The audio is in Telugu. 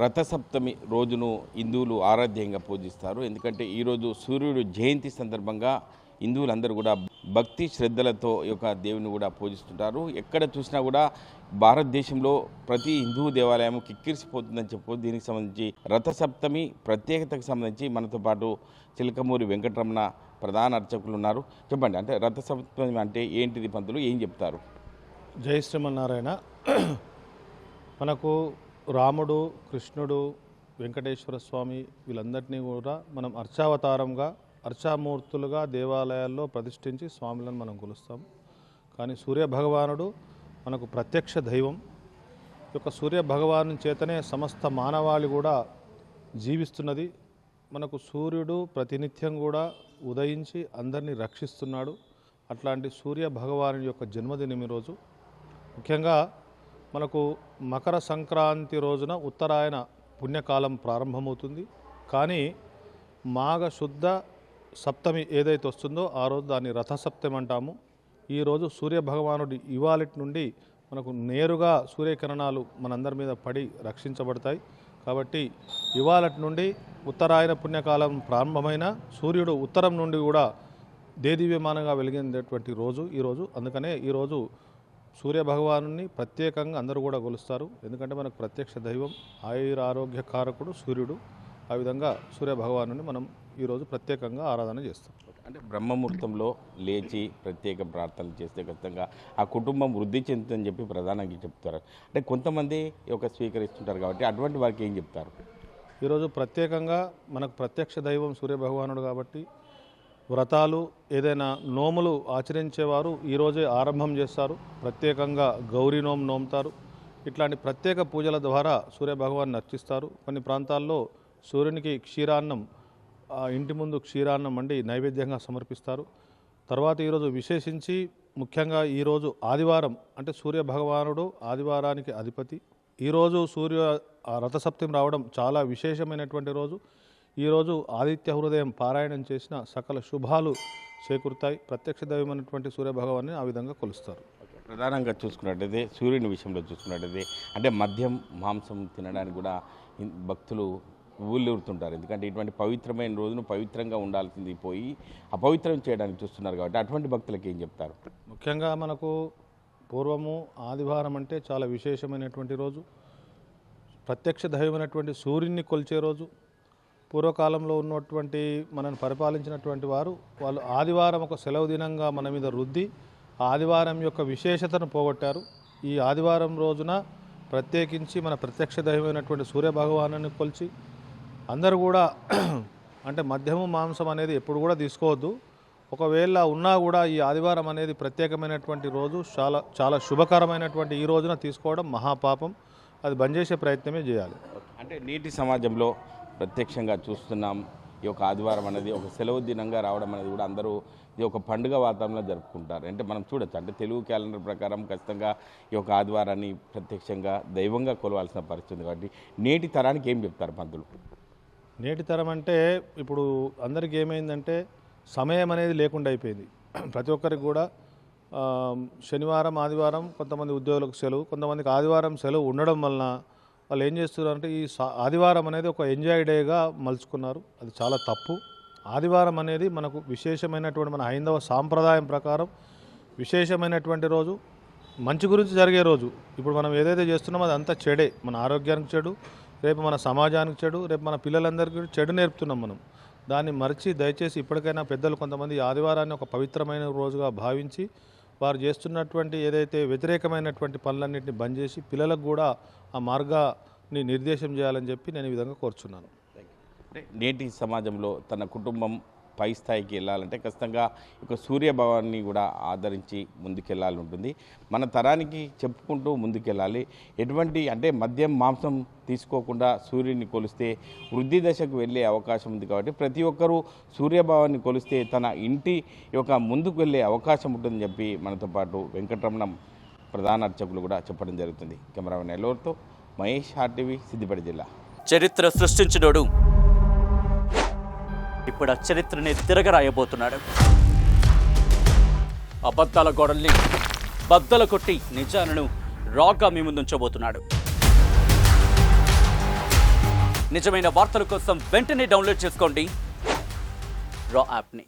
రథసప్తమి రోజును హిందువులు ఆరాధ్యంగా పూజిస్తారు. ఎందుకంటే ఈరోజు సూర్యుడు జయంతి సందర్భంగా హిందువులందరూ కూడా భక్తి శ్రద్ధలతో ఈ యొక్క దేవుని కూడా పూజిస్తుంటారు. ఎక్కడ చూసినా కూడా భారతదేశంలో ప్రతి హిందూ దేవాలయం కిక్కిరిసిపోతుందని చెప్పు. దీనికి సంబంధించి రథసప్తమి ప్రత్యేకతకు సంబంధించి మనతో పాటు చిలకమూరి వెంకటరమణ ప్రధాన అర్చకులు ఉన్నారు. చెప్పండి, అంటే రథసప్తమి అంటే ఏంటిది, పంతులు ఏం చెప్తారు? జై శ్రీమన్నారాయణ. మనకు రాముడు, కృష్ణుడు, వెంకటేశ్వర స్వామి వీళ్ళందరినీ కూడా మనం అర్చావతారంగా, అర్చామూర్తులుగా దేవాలయాల్లో ప్రతిష్ఠించి స్వాములను మనం కొలుస్తాం. కానీ సూర్యభగవానుడు మనకు ప్రత్యక్ష దైవం. ఈ యొక్క సూర్యభగవాను చేతనే సమస్త మానవాళి కూడా జీవిస్తున్నది. మనకు సూర్యుడు ప్రతినిత్యం కూడా ఉదయించి అందరినీ రక్షిస్తున్నాడు. అట్లాంటి సూర్యభగవాను యొక్క జన్మదినం ఈరోజు. ముఖ్యంగా మనకు మకర సంక్రాంతి రోజున ఉత్తరాయణ పుణ్యకాలం ప్రారంభమవుతుంది. కానీ మాఘ శుద్ధ సప్తమి ఏదైతే వస్తుందో ఆ రోజు దాన్ని రథసప్తమి అంటాము. ఈరోజు సూర్యభగవానుడి ఇవాళటి నుండి మనకు నేరుగా సూర్యకిరణాలు మనందరి మీద పడి రక్షించబడతాయి. కాబట్టి ఇవాళటి నుండి ఉత్తరాయణ పుణ్యకాలం ప్రారంభమైన సూర్యుడు ఉత్తరం నుండి కూడా దేదీవ్యమానంగా వెలిగినటువంటి రోజు ఈరోజు. అందుకనే ఈరోజు సూర్యభగవాను ప్రత్యేకంగా అందరూ కూడా కొలుస్తారు. ఎందుకంటే మనకు ప్రత్యక్ష దైవం, ఆయురారోగ్య కారకుడు సూర్యుడు. ఆ విధంగా సూర్యభగవాను మనం ఈరోజు ప్రత్యేకంగా ఆరాధన చేస్తాం. అంటే బ్రహ్మముహూర్తంలో లేచి ప్రత్యేక ప్రార్థనలు చేస్తే ఖచ్చితంగా ఆ కుటుంబం వృద్ధి చెందుతుందని చెప్పి ప్రధానంగా చెప్తారు. అంటే కొంతమంది ఒక స్వీకరిస్తుంటారు కాబట్టి అటువంటి వారికి ఏం చెప్తారు? ఈరోజు ప్రత్యేకంగా మనకు ప్రత్యక్ష దైవం సూర్యభగవానుడు కాబట్టి వ్రతాలు ఏదైనా నోములు ఆచరించేవారు ఈరోజే ఆరంభం చేస్తారు. ప్రత్యేకంగా గౌరీ నోము నోముతారు. ఇట్లాంటి ప్రత్యేక పూజల ద్వారా సూర్యభగవాన్ని అర్చిస్తారు. కొన్ని ప్రాంతాల్లో సూర్యునికి క్షీరాన్నం, ఇంటి ముందు క్షీరాన్నం వండి నైవేద్యంగా సమర్పిస్తారు. తర్వాత ఈరోజు విశేషించి ముఖ్యంగా ఈరోజు ఆదివారం, అంటే సూర్యభగవానుడు ఆదివారానికి అధిపతి. ఈరోజు రథసప్తమి రావడం చాలా విశేషమైనటువంటి రోజు. ఈరోజు ఆదిత్య హృదయం పారాయణం చేసిన సకల శుభాలు చేకూరుతాయి. ప్రత్యక్ష దైవమైనటువంటి సూర్యభగవాన్ని ఆ విధంగా కొలుస్తారు. ప్రధానంగా చూసుకున్నట్టయితే సూర్యుని విషయంలో చూసుకున్నట్టయితే అంటే మద్యం మాంసం తినడానికి కూడా భక్తులు ఊళ్ళూరుతుంటారు. ఎందుకంటే ఇటువంటి పవిత్రమైన రోజును పవిత్రంగా ఉండాల్సింది పోయి అపవిత్రం చేయడానికి చూస్తున్నారు కాబట్టి అటువంటి భక్తులకు ఏం చెప్తారు? ముఖ్యంగా మనకు పూర్వము ఆదివారం అంటే చాలా విశేషమైనటువంటి రోజు. ప్రత్యక్ష దైవమైనటువంటి సూర్యుని కొలిచే రోజు. పూర్వకాలంలో ఉన్నటువంటి మనల్ని పరిపాలించినటువంటి వాళ్ళు ఆదివారం ఒక సెలవు దినంగా మన మీద రుద్ది ఆదివారం యొక్క విశేషతను పోగొట్టారు. ఈ ఆదివారం రోజున ప్రత్యేకించి మన ప్రత్యక్ష దైవమైనటువంటి సూర్యభగవాను కొలిచి అందరూ కూడా అంటే మద్యము మాంసం అనేది ఎప్పుడు కూడా తీసుకోవద్దు. ఒకవేళ ఉన్నా కూడా ఈ ఆదివారం అనేది ప్రత్యేకమైనటువంటి రోజు, చాలా చాలా శుభకరమైనటువంటి ఈ రోజున తీసుకోవడం మహాపాపం. అది బంద్ చేసే ప్రయత్నమే చేయాలి. అంటే నేటి సమాజంలో ప్రత్యక్షంగా చూస్తున్నాం. ఈ యొక్క ఆదివారం అనేది ఒక సెలవు దినంగా రావడం అనేది కూడా అందరూ ఇది ఒక పండుగ వాతావరణంలో జరుపుకుంటారు. అంటే మనం చూడొచ్చు, అంటే తెలుగు క్యాలెండర్ ప్రకారం ఖచ్చితంగా ఈ యొక్క ఆదివారాన్ని ప్రత్యక్షంగా దైవంగా కొలవాల్సిన పరిస్థితి. కాబట్టి నేటి తరానికి ఏం చెప్తారు పంతులు? నేటి తరం అంటే ఇప్పుడు అందరికీ ఏమైందంటే సమయం అనేది లేకుండా అయిపోయింది. ప్రతి ఒక్కరికి కూడా శనివారం, ఆదివారం కొంతమంది ఉద్యోగులకు సెలవు, కొంతమందికి ఆదివారం సెలవు ఉండడం వలన వాళ్ళు ఏం చేస్తున్నారంటే ఈ ఆదివారం అనేది ఒక ఎంజాయ్ డేగా మలుచుకున్నారు. అది చాలా తప్పు. ఆదివారం అనేది మనకు విశేషమైనటువంటి మన హైందవ సాంప్రదాయం ప్రకారం విశేషమైనటువంటి రోజు, మంచి గురించి జరిగే రోజు. ఇప్పుడు మనం ఏదైతే చేస్తున్నామో అది అంతా చెడే. మన ఆరోగ్యానికి చెడు, రేపు మన సమాజానికి చెడు, రేపు మన పిల్లలందరికీ చెడు నేర్పుతున్నాం మనం. దాన్ని మరిచి దయచేసి ఇప్పటికైనా పెద్దలు కొంతమంది ఆదివారాన్ని ఒక పవిత్రమైన రోజుగా భావించి వారు చేస్తున్నటువంటి ఏదైతే వ్యతిరేకమైనటువంటి పనులన్నింటినీ బంద్ చేసి పిల్లలకు కూడా ఆ మార్గాన్ని నిర్దేశం చేయాలని చెప్పి నేను ఈ విధంగా కోరుచున్నాను. నేటి సమాజంలో తన కుటుంబం పై స్థాయికి వెళ్ళాలంటే ఖచ్చితంగా ఒక సూర్యభగవాన్ని కూడా ఆదరించి ముందుకెళ్ళాలి ఉంటుంది. మన తరానికి చెప్పుకుంటూ ముందుకెళ్ళాలి. ఎటువంటి అంటే మద్యం మాంసం తీసుకోకుండా సూర్యుని కొలిస్తే వృద్ధి దశకు వెళ్ళే అవకాశం ఉంది. కాబట్టి ప్రతి ఒక్కరూ సూర్యభగవాన్ని కొలిస్తే తన ఇంటి యొక్క ముందుకు వెళ్ళే అవకాశం ఉంటుందని చెప్పి మనతో పాటు వెంకటరమణ ప్రధాన అర్చకులు కూడా చెప్పడం జరుగుతుంది. కెమెరామెన్ ఎల్లూరుతో మహేష్, ఆర్టీవీ, సిద్దిపేట జిల్లా. చరిత్ర సృష్టించినోడు ఇప్పుడు ఆ చరిత్రని తిరగరాయబోతున్నాడు. అబద్ధాల గోడల్ని బద్దలు కొట్టి నిజాలను రాగా మీ ముందుంచబోతున్నాడు. నిజమైన వార్తల కోసం వెంటనే డౌన్లోడ్ చేసుకోండి రా యాప్ని.